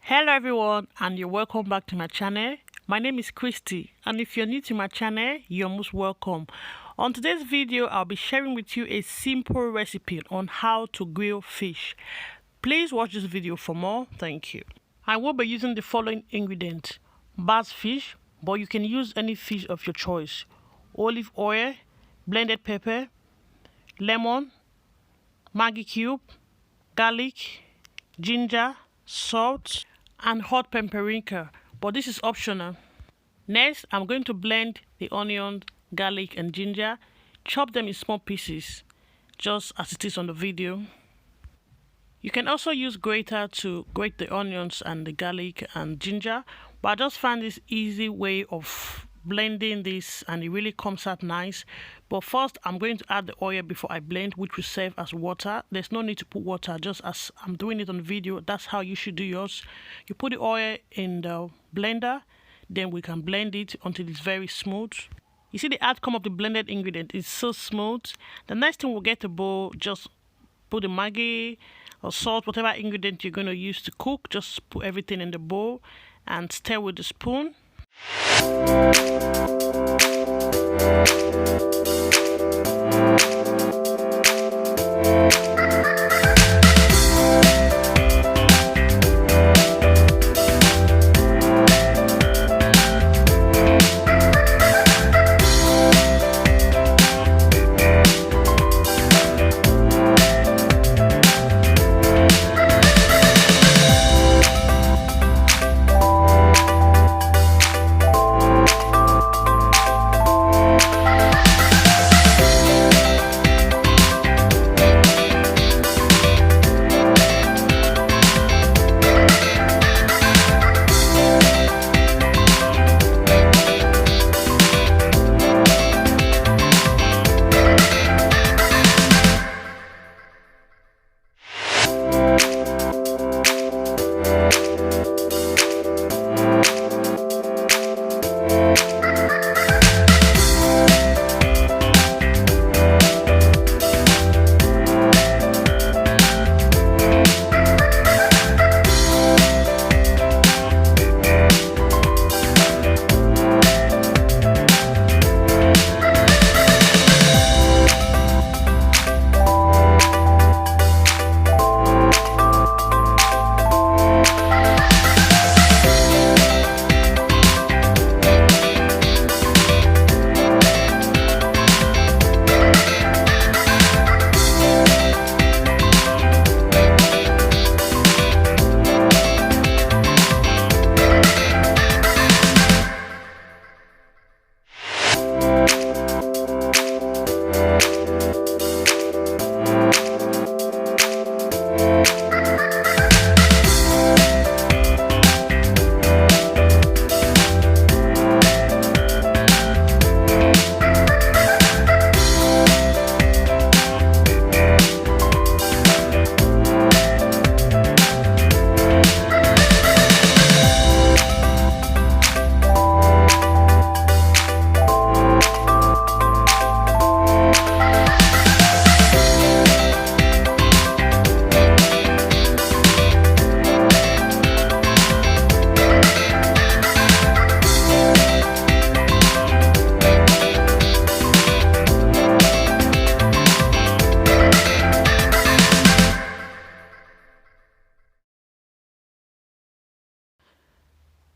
Hello everyone, and you're welcome back to my channel. My name is Christy, and if you're new to my channel, you're most welcome. On today's video, I'll be sharing with you a simple recipe on how to grill fish. Please watch this video for more. Thank you. I will be using the following ingredients: bass fish, but you can use any fish of your choice, olive oil, blended pepper, lemon, Maggi cube, garlic, ginger, salt, and hot paprika, but this is optional. Next, I'm going to blend the onion, garlic, and ginger, chop them in small pieces, just as it is on the video. You can also use grater to grate the onions and the garlic and ginger, but I just find this easy way of blending this and it really comes out nice. But first, I'm going to add the oil before I blend, which will serve as water. There's no need to put water, just as I'm doing it on video. That's how you should do yours. You put the oil in the blender, then we can blend it until it's very smooth. You see the outcome of the blended ingredient is so smooth. The next thing, we'll get a bowl, just put the Maggi or salt, whatever ingredient you're going to use to cook, just put everything in the bowl and stir with the spoon.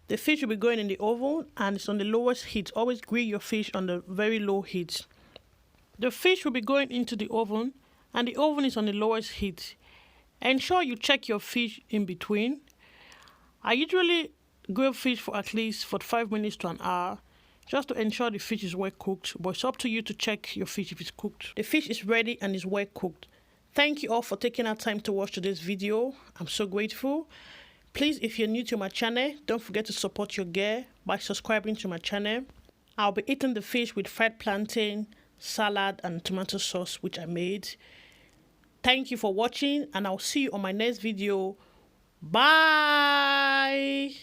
The fish will be going in the oven and it's on the lowest heat. Always grill your fish on the very low heat. The fish will be going into the oven and the oven is on the lowest heat. Ensure you check your fish in between. I usually grill fish for at least 45 minutes to an hour, just to ensure the fish is well cooked, but it's up to you to check your fish if it's cooked. The fish is ready and is well cooked. Thank you all for taking our time to watch today's video. I'm so grateful. Please, if you're new to my channel, don't forget to support your girl by subscribing to my channel. I'll be eating the fish with fried plantain, salad, and tomato sauce, which I made. Thank you for watching, and I'll see you on my next video. Bye!